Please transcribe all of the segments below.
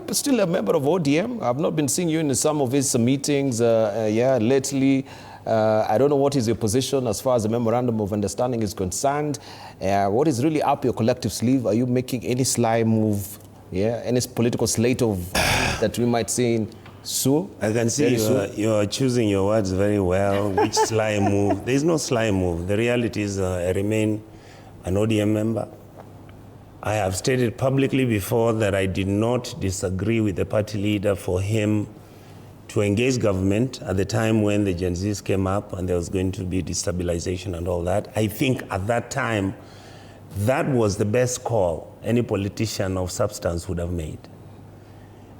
you still a member of ODM? I've not been seeing you in some of his meetings lately. I don't know what is your position as far as the memorandum of understanding is concerned. What is really up your collective sleeve? Are you making any sly move? Any political slate of that we might see in soon? I can see you're choosing your words very well. Which sly move? There is no sly move. The reality is I remain an ODM member. I have stated publicly before that I did not disagree with the party leader for him to engage government at the time when the Gen Zs came up and there was going to be destabilization and all that. I think at that time, that was the best call any politician of substance would have made.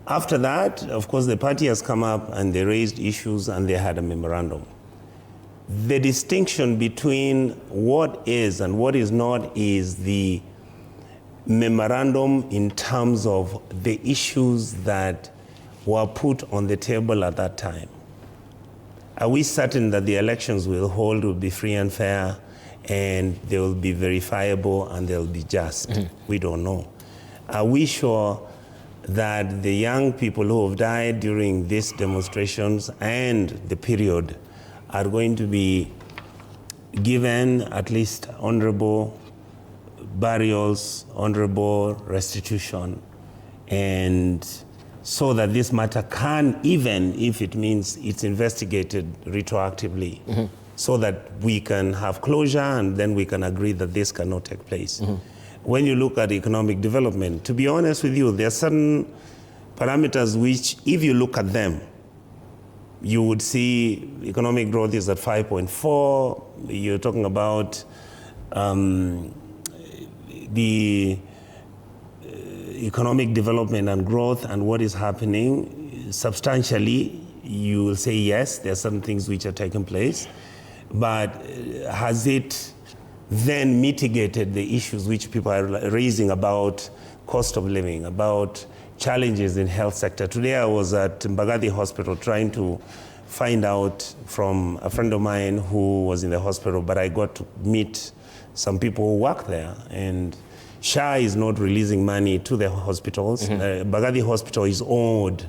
After that, of course, the party has come up and they raised issues and they had a memorandum. The distinction between what is and what is not is the memorandum in terms of the issues that were put on the table at that time. Are we certain that the elections we'll hold will be free and fair and they will be verifiable and they'll be just? We don't know. Are we sure that the young people who have died during these demonstrations and the period are going to be given at least honorable burials, honorable restitution, and so that this matter can, even if it means it's investigated retroactively, so that we can have closure and then we can agree that this cannot take place. When you look at economic development, to be honest with you, there are certain parameters which, if you look at them, you would see economic growth is at 5.4. You're talking about the economic development and growth and what is happening substantially. You will say yes, there are some things which are taking place, but has it then mitigated the issues which people are raising about cost of living, about challenges in health sector? Today I was at Mbagathi hospital trying to find out from a friend of mine who was in the hospital, but I got to meet some people who work there, and SHA is not releasing money to the hospitals. Mbagathi hospital is owed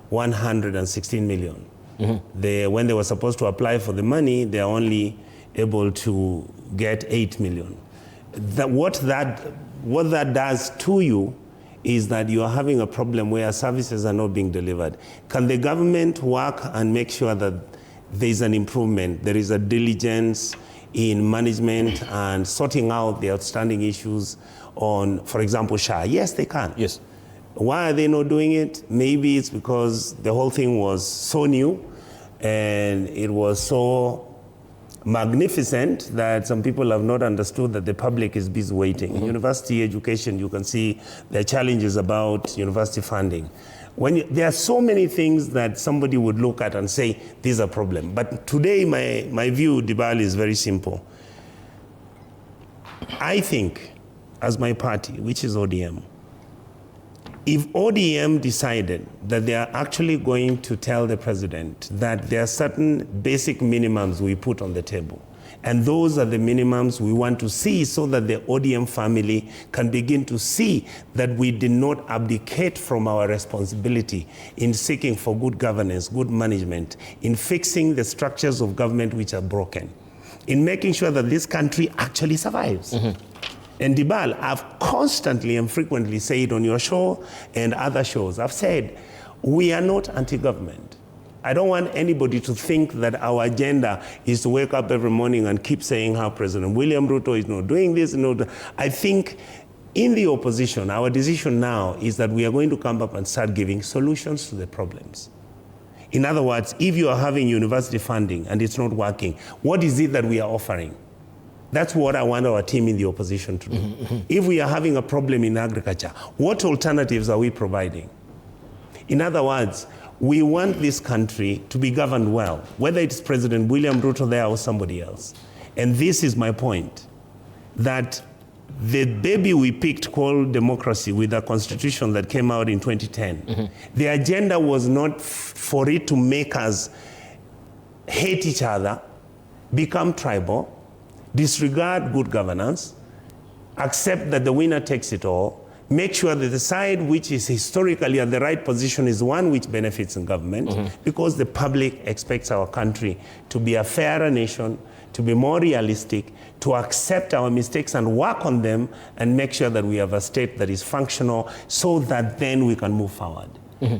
116 million. When they were supposed to apply for the money, they're only able to get 8 million. What that does to you is that you are having a problem where services are not being delivered. Can the government work and make sure that there is an improvement, there is a diligence in management and sorting out the outstanding issues on, for example, SHA? Yes, they can. Yes. Why are they not doing it? Maybe it's because the whole thing was so new and it was so magnificent that some people have not understood that the public is busy waiting. In university education, you can see the challenges about university funding. There are so many things that somebody would look at and say, these are problems. But today, my view, Dibali, is very simple. I think, as my party, which is ODM, if ODM decided that they are actually going to tell the president that there are certain basic minimums we put on the table, and those are the minimums we want to see so that the ODM family can begin to see that we did not abdicate from our responsibility in seeking for good governance, good management, in fixing the structures of government which are broken, in making sure that this country actually survives. And Dibal, I've constantly and frequently said on your show and other shows, I've said, we are not anti-government. I don't want anybody to think that our agenda is to wake up every morning and keep saying how President William Ruto is not doing this. I think in the opposition, our decision now is that we are going to come up and start giving solutions to the problems. In other words, if you are having university funding and it's not working, what is it that we are offering? That's what I want our team in the opposition to do. If we are having a problem in agriculture, what alternatives are we providing? In other words, we want this country to be governed well, whether it's President William Ruto there or somebody else. And this is my point, that the baby we picked called democracy with a constitution that came out in 2010, the agenda was not for it to make us hate each other, become tribal, disregard good governance, accept that the winner takes it all, make sure that the side which is historically at the right position is one which benefits in government, because the public expects our country to be a fairer nation, to be more realistic, to accept our mistakes and work on them, and make sure that we have a state that is functional, so that then we can move forward.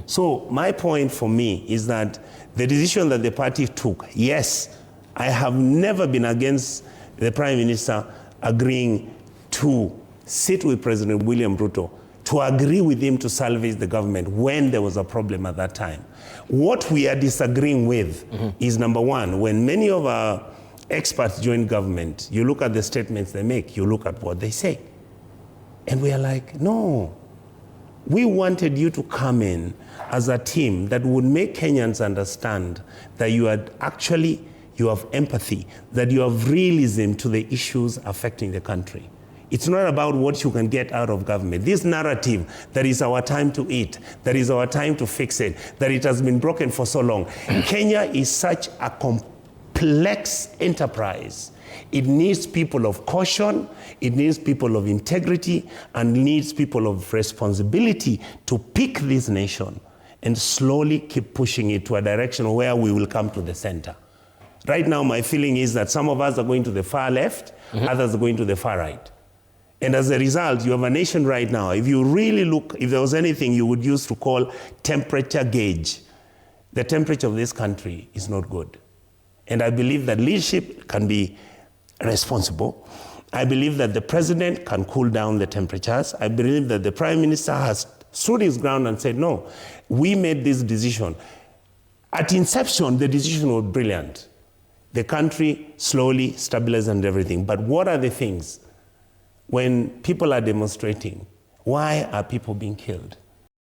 So my point for me is that the decision that the party took, yes, I have never been against the Prime Minister agreeing to sit with President William Ruto, to agree with him to salvage the government when there was a problem at that time. What we are disagreeing with is, number one, when many of our experts join government, you look at the statements they make, you look at what they say. And we are like, no. We wanted you to come in as a team that would make Kenyans understand that you have empathy, that you have realism to the issues affecting the country. It's not about what you can get out of government. This narrative that is our time to eat, that is our time to fix it, that it has been broken for so long. Kenya is such a complex enterprise. It needs people of caution, it needs people of integrity, and needs people of responsibility to pick this nation and slowly keep pushing it to a direction where we will come to the center. Right now, my feeling is that some of us are going to the far left, others are going to the far right. And as a result, you have a nation right now, if you really look, if there was anything you would use to call temperature gauge, the temperature of this country is not good. And I believe that leadership can be responsible. I believe that the president can cool down the temperatures. I believe that the prime minister has stood his ground and said, no, we made this decision. At inception, the decision was brilliant. The country slowly stabilized and everything. But what are the things? When people are demonstrating, why are people being killed?